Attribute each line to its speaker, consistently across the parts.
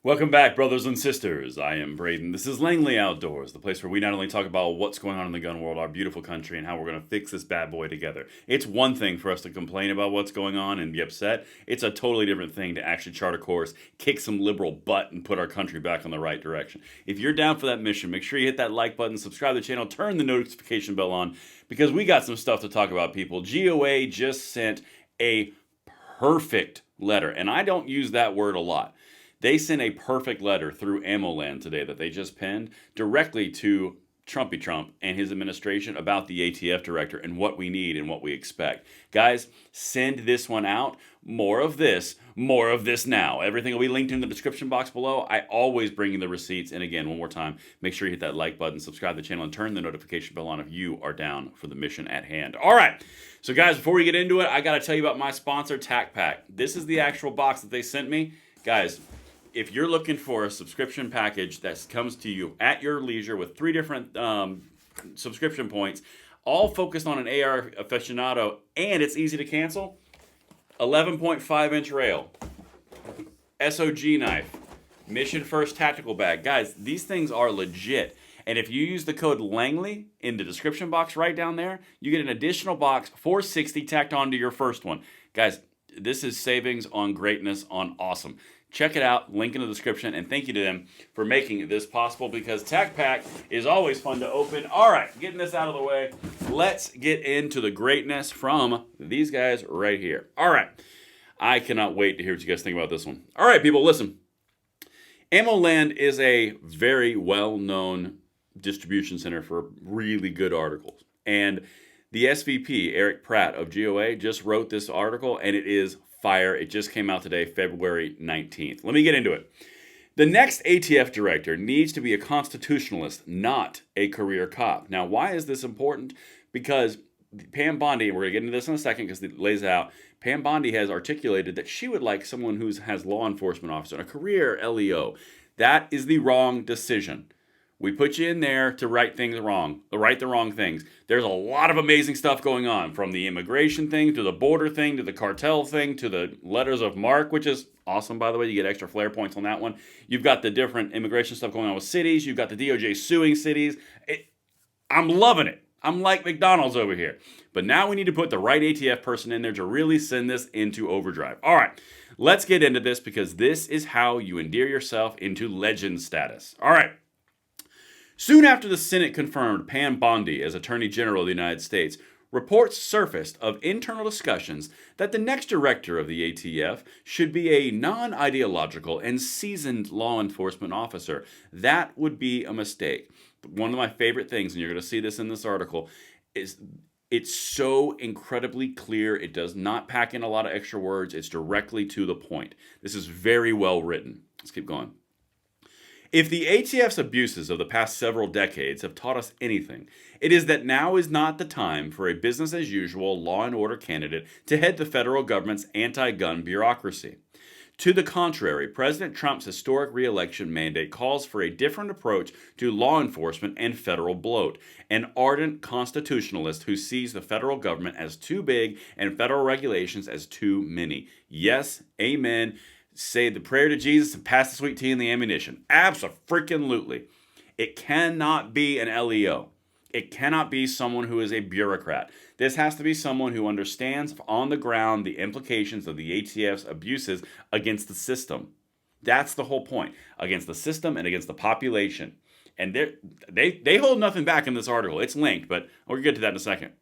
Speaker 1: Welcome back, brothers and sisters. I am Braden. This is Langley Outdoors, the place where we not only talk about what's going on in the gun world, our beautiful country, and how we're going to fix this bad boy together. It's one thing for us to complain about what's going on and be upset. It's a totally different thing to actually chart a course, kick some liberal butt, and put our country back on the right direction. If you're down for that mission, make sure you hit that like button, subscribe to the channel, turn the notification bell on, because we got some stuff to talk about, people. GOA just sent a perfect letter, and I don't use that word a lot. They sent a perfect letter through AmmoLand today that they just penned directly to Trumpy Trump and his administration about the ATF director and what we need and what we expect. Guys, send this one out. More of this now. Everything will be linked in the description box below. I always bring you the receipts. And again, one more time, make sure you hit that like button, subscribe to the channel, and turn the notification bell on if you are down for the mission at hand. All right. So guys, before we get into it, I got to tell you about my sponsor, TacPack. This is the actual box that they sent me. Guys, if you're looking for a subscription package that comes to you at your leisure with 3 different subscription points, all focused on an AR aficionado, and it's easy to cancel, 11.5-inch rail, SOG knife, Mission First tactical bag. Guys, these things are legit. And if you use the code Langley in the description box right down there, you get an additional box, $460 tacked onto your first one. Guys, this is savings on greatness on awesome. Check it out, link in the description, and thank you to them for making this possible, because TacPack is always fun to open. All right, getting this out of the way, let's get into the greatness from these guys right here. All right, I cannot wait to hear what you guys think about this one. All right, people, listen. AmmoLand is a very well-known distribution center for really good articles, and the SVP, Eric Pratt of GOA, just wrote this article, and it is fire. It just came out today, February 19th. Let me get into it. The next ATF director needs to be a constitutionalist, not a career cop. Now, why is this important? Because Pam Bondi, and we're going to get into this in a second because it lays out, Pam Bondi has articulated that she would like someone who has law enforcement officer, a career LEO. That is the wrong decision. We put you in there to right the wrong things. There's a lot of amazing stuff going on, from the immigration thing, to the border thing, to the cartel thing, to the letters of marque, which is awesome, by the way. You get extra flair points on that one. You've got the different immigration stuff going on with cities. You've got the DOJ suing cities. I'm loving it. I'm like McDonald's over here. But now we need to put the right ATF person in there to really send this into overdrive. All right, let's get into this, because this is how you endear yourself into legend status. All right. Soon after the Senate confirmed Pam Bondi as Attorney General of the United States, reports surfaced of internal discussions that the next director of the ATF should be a non-ideological and seasoned law enforcement officer. That would be a mistake. One of my favorite things, and you're going to see this in this article, is it's so incredibly clear. It does not pack in a lot of extra words. It's directly to the point. This is very well written. Let's keep going. If the ATF's abuses of the past several decades have taught us anything, it is that now is not the time for a business-as-usual law and order candidate to head the federal government's anti-gun bureaucracy. To the contrary, President Trump's historic re-election mandate calls for a different approach to law enforcement and federal bloat, an ardent constitutionalist who sees the federal government as too big and federal regulations as too many. Yes, amen. Say the prayer to Jesus and pass the sweet tea and the ammunition. Abso-freaking-lutely. It cannot be an LEO. It cannot be someone who is a bureaucrat. This has to be someone who understands on the ground the implications of the ATF's abuses against the system. That's the whole point. Against the system and against the population. And they hold nothing back in this article. It's linked, but we'll get to that in a second.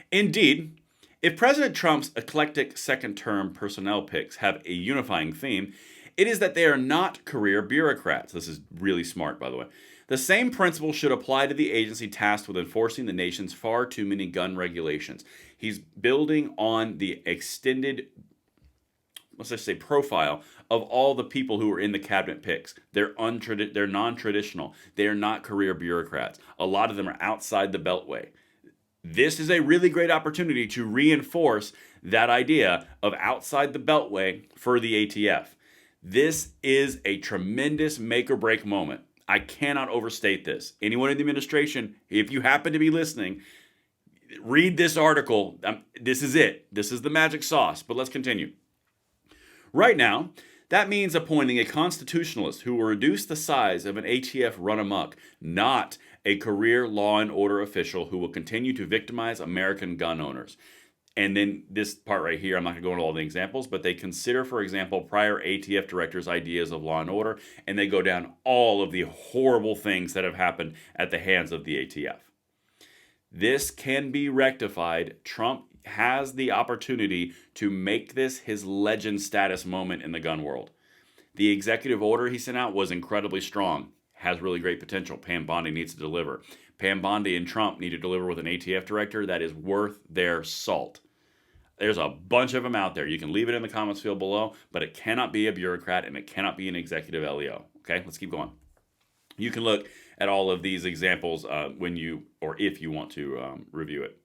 Speaker 1: Indeed, if President Trump's eclectic second-term personnel picks have a unifying theme, it is that they are not career bureaucrats. This is really smart, by the way. The same principle should apply to the agency tasked with enforcing the nation's far too many gun regulations. He's building on the extended, let's just say, profile of all the people who are in the cabinet picks. They're non-traditional. They are not career bureaucrats. A lot of them are outside the beltway. This is a really great opportunity to reinforce that idea of outside the beltway for the ATF. This is a tremendous make or break moment. I cannot overstate this. Anyone in the administration, if you happen to be listening, read this article. This is it. This is the magic sauce. But let's continue. Right now, That means appointing a constitutionalist who will reduce the size of an ATF run amok, not a career law and order official who will continue to victimize American gun owners. And then this part right here, I'm not going to go into all the examples, but they consider, for example, prior ATF directors' ideas of law and order, and they go down all of the horrible things that have happened at the hands of the ATF. This can be rectified. Trump has the opportunity to make this his legend status moment in the gun world. The executive order he sent out was incredibly strong, has really great potential. Pam Bondi needs to deliver. Pam Bondi and Trump need to deliver with an ATF director that is worth their salt. There's a bunch of them out there. You can leave it in the comments field below, but it cannot be a bureaucrat and it cannot be an executive LEO. Okay, let's keep going. You can look at all of these examples when you, or if you want to review it.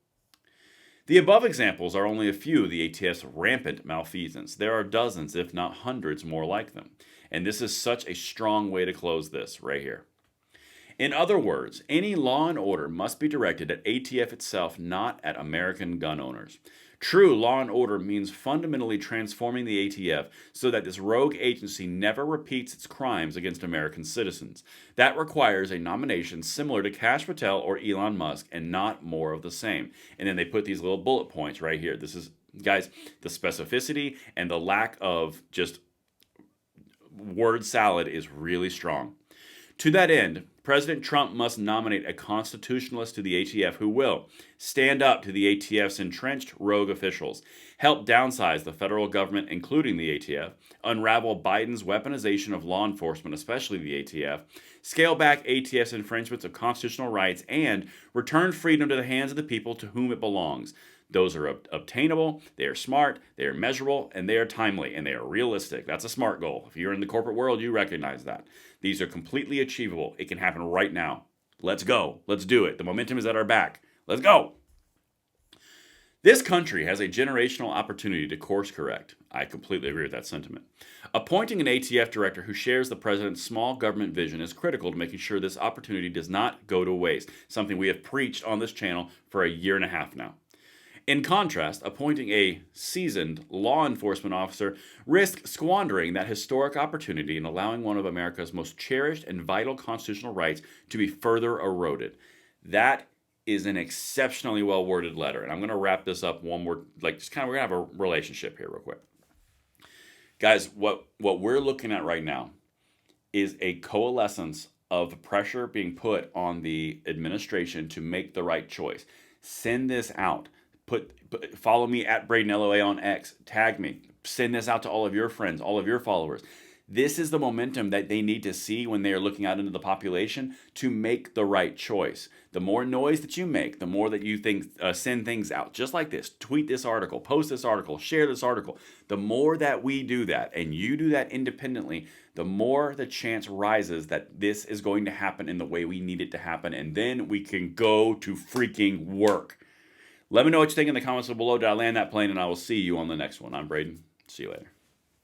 Speaker 1: The above examples are only a few of the ATF's rampant malfeasance. There are dozens, if not hundreds, more like them. And this is such a strong way to close this right here. In other words, any law and order must be directed at ATF itself, not at American gun owners. True law and order means fundamentally transforming the ATF so that this rogue agency never repeats its crimes against American citizens. That requires a nomination similar to Kash Patel or Elon Musk and not more of the same. And then they put these little bullet points right here. This is, guys, the specificity and the lack of just word salad is really strong. To that end, President Trump must nominate a constitutionalist to the ATF who will stand up to the ATF's entrenched rogue officials, help downsize the federal government, including the ATF, unravel Biden's weaponization of law enforcement, especially the ATF, scale back ATF's infringements of constitutional rights, and return freedom to the hands of the people to whom it belongs. Those are obtainable, they are smart, they are measurable, and they are timely, and they are realistic. That's a SMART goal. If you're in the corporate world, you recognize that. These are completely achievable. It can happen right now. Let's go. Let's do it. The momentum is at our back. Let's go. This country has a generational opportunity to course correct. I completely agree with that sentiment. Appointing an ATF director who shares the president's small government vision is critical to making sure this opportunity does not go to waste, something we have preached on this channel for a year and a half now. In contrast, appointing a seasoned law enforcement officer risks squandering that historic opportunity and allowing one of America's most cherished and vital constitutional rights to be further eroded. That is an exceptionally well-worded letter, and I'm going to wrap this up one more, we're going to have a relationship here real quick. Guys, what we're looking at right now is a coalescence of the pressure being put on the administration to make the right choice. Send this out. Follow me at Braden LOA on X. Tag me. Send this out to all of your friends, all of your followers. This is the momentum that they need to see when they are looking out into the population to make the right choice. The more noise that you make, the more that you send things out, just like this. Tweet this article, post this article, share this article. The more that we do that, and you do that independently, the more the chance rises that this is going to happen in the way we need it to happen, and then we can go to freaking work. Let me know what you think in the comments below. Did I land that plane? And I will see you on the next one. I'm Braden. See you later.